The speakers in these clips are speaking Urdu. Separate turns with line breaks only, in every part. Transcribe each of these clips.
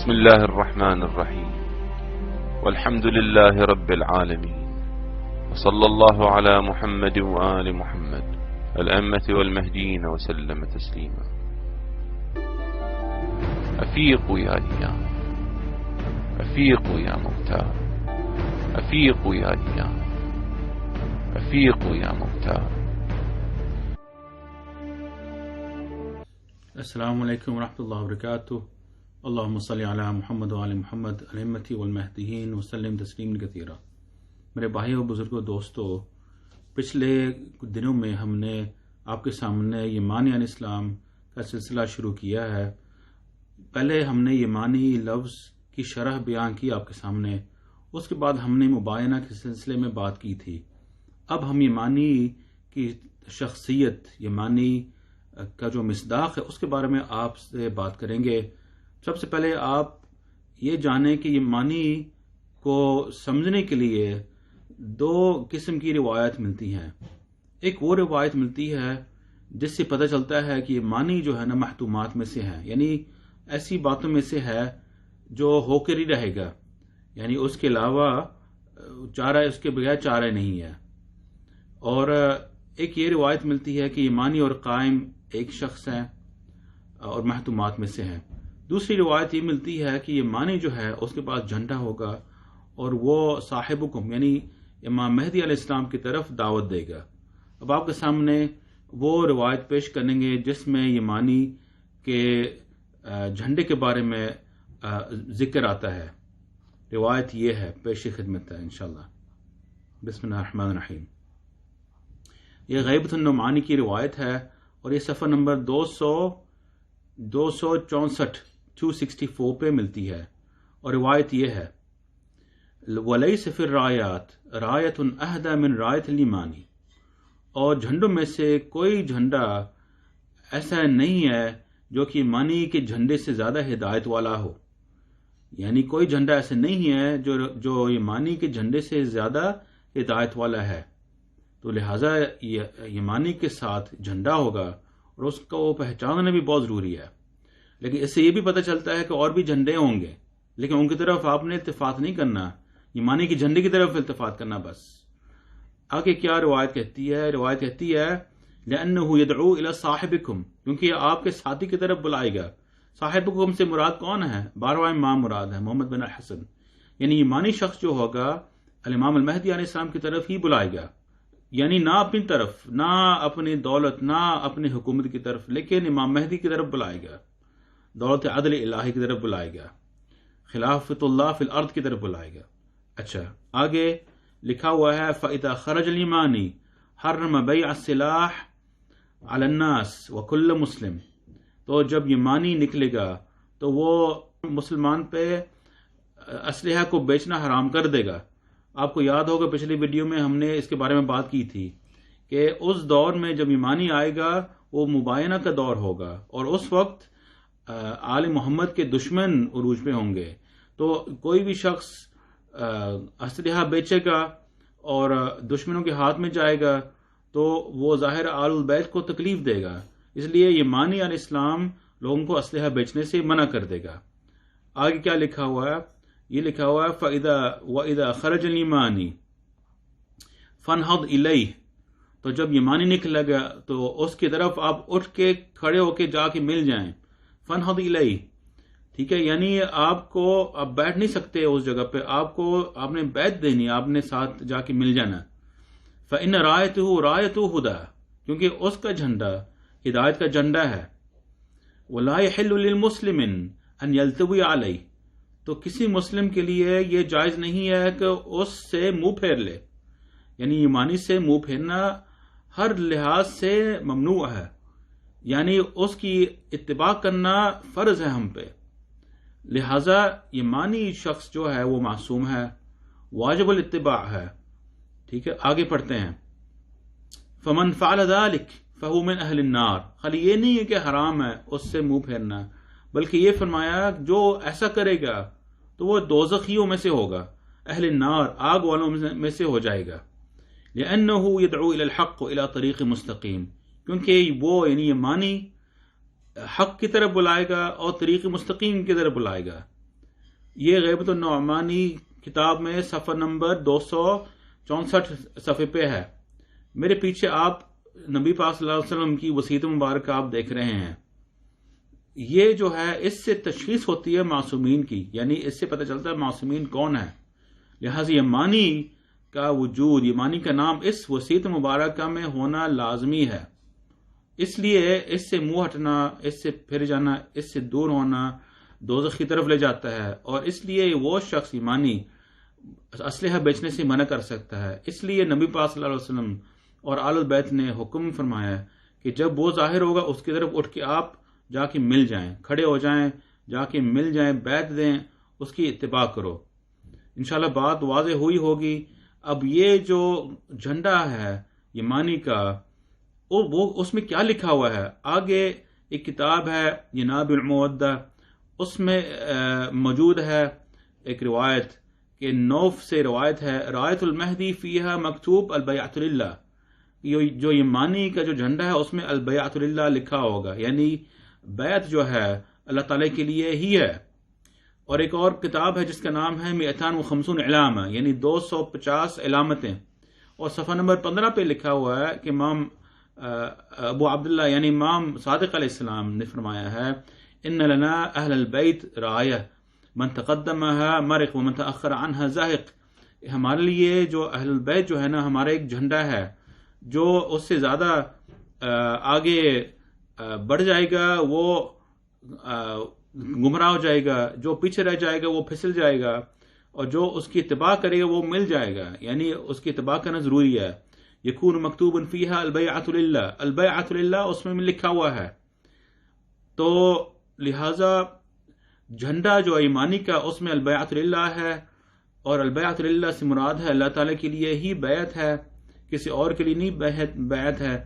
بسم الله الرحمن الرحيم والحمد لله رب العالمين وصلى الله على محمد وآل محمد الأئمة والمهديين وسلم تسليما. أفيقوا يا أيام، أفيقوا يا موتى، أفيقوا يا أيام، أفيقوا يا موتى.
السلام علیکم ورحمۃ اللہ وبرکاتہ. اللہم صلی علی محمد وعلی محمد الائمۃ والمہدیین وسلم تسلیما کثیرا. میرے بھائیوں، بزرگوں، دوستوں، پچھلے کچھ دنوں میں ہم نے آپ کے سامنے ایمان عن اسلام کا سلسلہ شروع کیا ہے. پہلے ہم نے ایمانی لفظ کی شرح بیان کی آپ کے سامنے، اس کے بعد ہم نے مباینہ کے سلسلے میں بات کی تھی. اب ہم ایمانی کی شخصیت، ایمانی کا جو مصداق ہے، اس کے بارے میں آپ سے بات کریں گے. سب سے پہلے آپ یہ جانیں کہ ایمانی کو سمجھنے کے لیے دو قسم کی روایت ملتی ہیں. ایک وہ روایت ملتی ہے جس سے پتہ چلتا ہے کہ ایمانی جو ہے نا محتومات میں سے ہے، یعنی ایسی باتوں میں سے ہے جو ہو کر ہی رہے گا، یعنی اس کے علاوہ چارہ، اس کے بغیر چارہ نہیں ہے. اور ایک یہ روایت ملتی ہے کہ ایمانی اور قائم ایک شخص ہے اور محتومات میں سے ہے. دوسری روایت یہ ملتی ہے کہ ایمانی جو ہے اس کے پاس جھنڈا ہوگا اور وہ صاحب حکم یعنی امام مہدی علیہ السلام کی طرف دعوت دے گا. اب آپ کے سامنے وہ روایت پیش کریں گے جس میں ایمانی کے جھنڈے کے بارے میں ذکر آتا ہے. روایت یہ ہے، پیش خدمت ہے انشاءاللہ. بسم اللہ الرحمن الرحیم. یہ غیبۃ النعمانی کی روایت ہے اور یہ صفحہ نمبر 264 پہ ملتی ہے. اور روایت یہ ہے، وَلَيْسَ فِي الرَّایَاتِ رَایَةٌ أَهْدَى مِنْ رَایَةِ الْایمانی. اور جھنڈوں میں سے کوئی جھنڈا ایسا نہیں ہے جو کہ ایمانی کے جھنڈے سے زیادہ ہدایت والا ہو. یعنی کوئی جھنڈا ایسا نہیں ہے جو ایمانی کے جھنڈے سے زیادہ ہدایت والا ہے. تو لہٰذا ایمانی کے ساتھ جھنڈا ہوگا اور اس کو پہچاننا بھی بہت ضروری ہے. لیکن اس سے یہ بھی پتہ چلتا ہے کہ اور بھی جھنڈے ہوں گے، لیکن ان کی طرف آپ نے التفات نہیں کرنا، ایمانی کے جھنڈے کی طرف التفات کرنا بس. آگے کیا روایت کہتی ہے؟ روایت کہتی ہے لِأَنَّهُ يَدْعُو إِلَى صَاحِبِكُمْ، کیونکہ یہ آپ کے ساتھی کی طرف بلائے گا. صاحبکم سے مراد کون ہے؟ 12واں امام مراد ہے، محمد بن الحسن. یعنی ایمانی شخص جو ہوگا الامام المہدی علیہ السلام کی طرف ہی بلائے گا، یعنی نہ اپنی طرف، نہ اپنی دولت، نہ اپنی حکومت کی طرف، لیکن امام مہدی کی طرف بلائے گا، دولت عدل الہی کی طرف بلائے گا، خلافت اللہ فی الارض کی طرف بلائے گا. اچھا، آگے لکھا ہوا ہے فَإِذَا خَرَجَ الْإِيمَانِ حَرَّمَ بَيْعَ السِّلَاحِ عَلَى النَّاسِ وَكُلُّ مُسْلِمٍ. تو جب ایمانی نکلے گا تو وہ مسلمان پہ اسلحہ کو بیچنا حرام کر دے گا. آپ کو یاد ہوگا پچھلی ویڈیو میں ہم نے اس کے بارے میں بات کی تھی کہ اس دور میں جب ایمانی آئے گا وہ مباینہ کا دور ہوگا اور اس وقت آل محمد کے دشمن عروج پہ ہوں گے. تو کوئی بھی شخص اسلحہ بیچے گا اور دشمنوں کے ہاتھ میں جائے گا تو وہ ظاہر آل البیت کو تکلیف دے گا. اس لیے ایمانی علیہ السلام لوگوں کو اسلحہ بیچنے سے منع کر دے گا. آگے کیا لکھا ہوا ہے؟ یہ لکھا ہوا ہے وَإِذَا خَرَجَ الْإِيمَانِ فَانْهَضْ إِلَيْهِ. تو جب ایمانی نکلے گا تو اس کی طرف آپ اٹھ کے کھڑے ہو کے جا کے مل جائیں. فَانْهَضْ إِلَيْهِ، ٹھیک ہے، یعنی آپ کو آپ بیٹھ نہیں سکتے اس جگہ پہ، آپ نے بیعت دینی، آپ نے ساتھ جا کے مل جانا. فَإِنَّ رَایَتُهُ رَایَةُ هُدَى، کیونکہ اس کا جھنڈا ہدایت کا جھنڈا ہے. وَلَا يَحِلُّ لِلْمُسْلِمٍ أَنْ يَلْتَوِيَ عَلَيْهِ، تو کسی مسلم کے لیے یہ جائز نہیں ہے کہ اس سے منہ پھیر لے. یعنی ایمانی سے منہ پھیرنا ہر لحاظ سے ممنوع ہے، یعنی اس کی اتباع کرنا فرض ہے ہم پہ. لہذا ایمانی شخص جو ہے وہ معصوم ہے، واجب الاتباع ہے. ٹھیک ہے، آگے پڑھتے ہیں. فَمَنْ فَعَلَ ذَلِكَ فَهُوَ مِنْ أَهْلِ النَّارِ. خالی یہ نہیں ہے کہ حرام ہے اس سے منہ پھیرنا، بلکہ یہ فرمایا جو ایسا کرے گا تو وہ دوزخیوں میں سے ہوگا، اہل النار، آگ والوں میں سے ہو جائے گا. لِأَنَّهُ يَدْعُو إِلَى الْحَقِّ وَإِلَى طَرِيقٍ مُسْتَقِيمٍ، کیونکہ وہ یعنی ایمانی حق کی طرف بلائے گا اور طریق مستقیم کی طرف بلائے گا. یہ غیبت النعمانی کتاب میں صفحہ نمبر 264 صفحے پہ ہے. میرے پیچھے آپ نبی پاک صلی اللہ علیہ وسلم کی وصیت مبارک آپ دیکھ رہے ہیں. یہ جو ہے اس سے تشخیص ہوتی ہے معصومین کی، یعنی اس سے پتہ چلتا ہے معصومین کون ہے. لہذا یمانی کا وجود، یمانی کا نام اس وصیت مبارکہ میں ہونا لازمی ہے. اس لیے اس سے منہ ہٹنا، اس سے پھر جانا، اس سے دور ہونا دوزخ کی طرف لے جاتا ہے، اور اس لیے وہ شخص ایمانی اسلحہ بیچنے سے منع کر سکتا ہے. اس لیے نبی پاک صلی اللہ علیہ وسلم اور آل البیت نے حکم فرمایا کہ جب وہ ظاہر ہوگا اس کی طرف اٹھ کے آپ جا کے مل جائیں، کھڑے ہو جائیں، جا کے مل جائیں، بیعت دیں، اس کی اتباع کرو. انشاءاللہ بات واضح ہوئی ہوگی. اب یہ جو جھنڈا ہے یمانی کا، وہ اس میں کیا لکھا ہوا ہے؟ آگے ایک کتاب ہے جناب المودہ، اس میں موجود ہے ایک روایت کہ نوف سے روایت ہے، رایت المہدی فیہا مکتوب البیعۃ للہ. جو یمانی کا جو جھنڈا ہے اس میں البیعۃ للہ لکھا ہوگا، یعنی بیعت جو ہے اللہ تعالی کے لیے ہی ہے. اور ایک اور کتاب ہے جس کا نام ہے 250 علامہ، یعنی 250 علامتیں، اور صفحہ نمبر 15 پہ لکھا ہوا ہے کہ امام ابو عبداللہ یعنی امام صادق علیہ السلام نے فرمایا ہے ان لنا اہل البیت رایہ من تقدمها مرق ومن تاخر عنها زاہق. ہمارے لیے جو اہل البیت جو ہے نا، ہمارا ایک جھنڈا ہے، جو اس سے زیادہ آگے بڑھ جائے گا وہ گمراہ ہو جائے گا، جو پیچھے رہ جائے گا وہ پھسل جائے گا، اور جو اس کی اتباع کرے گا وہ مل جائے گا. یعنی اس کی اتباع کرنا ضروری ہے. یکون مکتوب فیہا البیعۃ للہ، البیعۃ للہ اس میں لکھا ہوا ہے. تو لہذا جھنڈا جو ایمانی کا اس میں البیعۃ للہ ہے، اور البیعۃ للہ سے مراد ہے اللہ تعالیٰ کے لیے ہی بیعت ہے، کسی اور کے لیے نہیں بیعت ہے.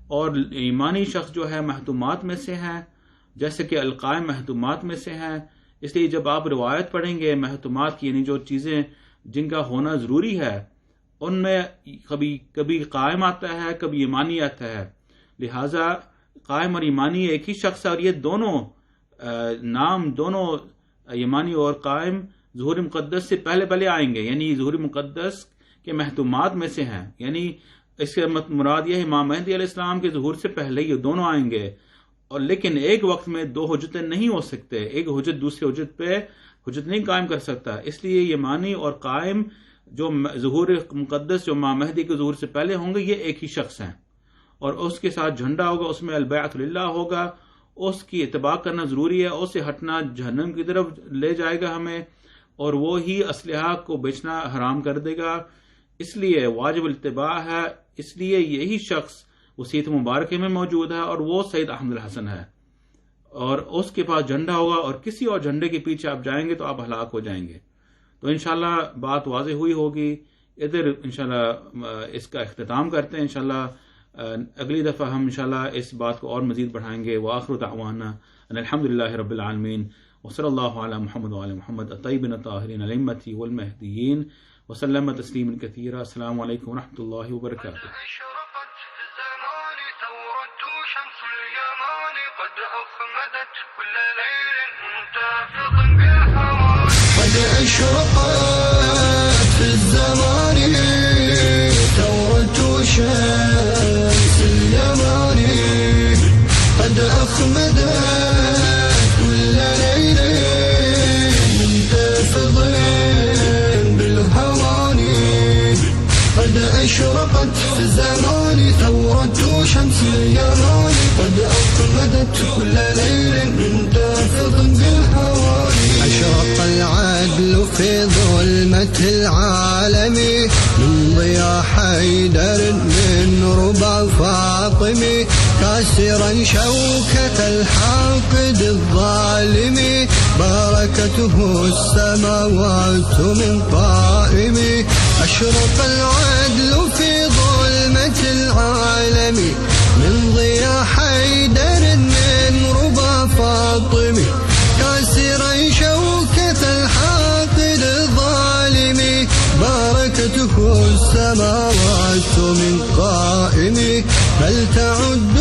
اور ایمانی شخص جو ہے محتومات میں سے ہیں، جیسے کہ القائم محتومات میں سے ہیں. اس لیے جب آپ روایت پڑھیں گے محتومات کی، یعنی جو چیزیں جن کا ہونا ضروری ہے، ان میں کبھی قائم آتا ہے، کبھی ایمانی آتا ہے. لہٰذا قائم اور ایمانی ایک ہی شخص ہے، اور یہ دونوں نام دونوں ایمانی اور قائم ظہور مقدس سے پہلے آئیں گے، یعنی ظہور مقدس کے محتومات میں سے ہیں. یعنی اس سے مراد یہ امام مہدی علیہ السلام کے ظہور سے پہلے یہ دونوں آئیں گے. اور لیکن ایک وقت میں دو حجتیں نہیں ہو سکتے، ایک حجت دوسری حجت پہ حجت نہیں قائم کر سکتا. اس لیے یمانی اور قائم جو ظہور مقدس جو امام مہدی کے ظہور سے پہلے ہوں گے، یہ ایک ہی شخص ہیں. اور اس کے ساتھ جھنڈا ہوگا، اس میں البیعۃ للہ ہوگا. اس کی اتباع کرنا ضروری ہے، اس سے ہٹنا جہنم کی طرف لے جائے گا ہمیں، اور وہ ہی اسلحہ کو بیچنا حرام کر دے گا. اس لیے واجب الاتباع ہے. اس لیے یہی شخص وصیت مبارکہ میں موجود ہے، اور وہ سید احمد الحسن ہے، اور اس کے پاس جھنڈا ہوگا، اور کسی اور جھنڈے کے پیچھے آپ جائیں گے تو آپ ہلاک ہو جائیں گے. تو انشاءاللہ بات واضح ہوئی ہوگی. ادھر انشاءاللہ اس کا اختتام کرتے ہیں. انشاءاللہ اگلی دفعہ ہم انشاءاللہ اس بات کو اور مزید بڑھائیں گے. وآخر دعوانا ان الحمدللہ رب العالمین، وصلی اللہ علی محمد وعلی محمد الطیبین الطاہرین الائمۃ والمہدیین، وسلم تسلیما کثیرا. السلام علیکم ورحمۃ اللہ وبرکاتہ.
قد أشرقت في الزمان ثورة شمس اليمان، قد أخمدت كل ليل منتفض بالهوان. قد أشرقت في الزمان ثورة شمس اليمان، قد أخمدت كل ليل منتفض بالهوان. أشرق العدل في ظلمة العالم من ضياء حيدر من ربى فاطم، كاسرا شوكة الحاقد الظالم، باركته السماوات من قائم. أشرق العدل في ظلمة العالم من ضياء حيدر من ربى فاطم، كاسرا شوكة الحاقد الظالم، باركته السماوات من قائم. بل تعد